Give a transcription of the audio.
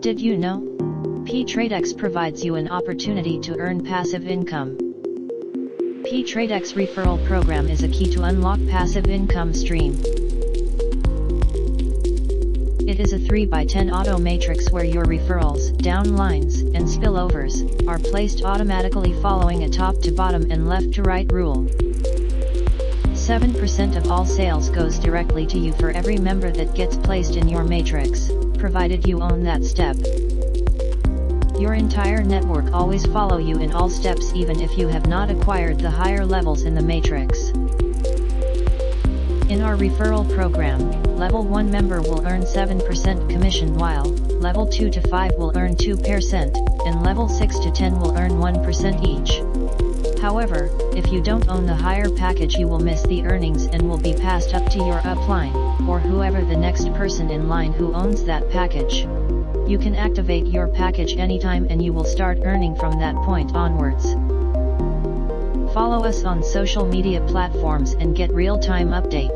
Did you know? Ptradex provides you an opportunity to earn passive income. Ptradex Referral program is a key to unlock passive income stream. It is a 3x10 auto matrix where your referrals, downlines, and spillovers are placed automatically following a top to bottom and left to right rule. 7% of all sales goes directly to you for every member that gets placed in your matrix, provided you own that step. Your entire network always follow you in all steps even if you have not acquired the higher levels in the matrix. In our referral program, Level 1 member will earn 7% commission while Level 2 to 5 will earn 2% and Level 6 to 10 will earn 1% each. However, if you don't own the higher package you will miss the earnings and will be passed up to your upline, or whoever the next person in line who owns that package. You can activate your package anytime and you will start earning from that point onwards. Follow us on social media platforms and get real-time update.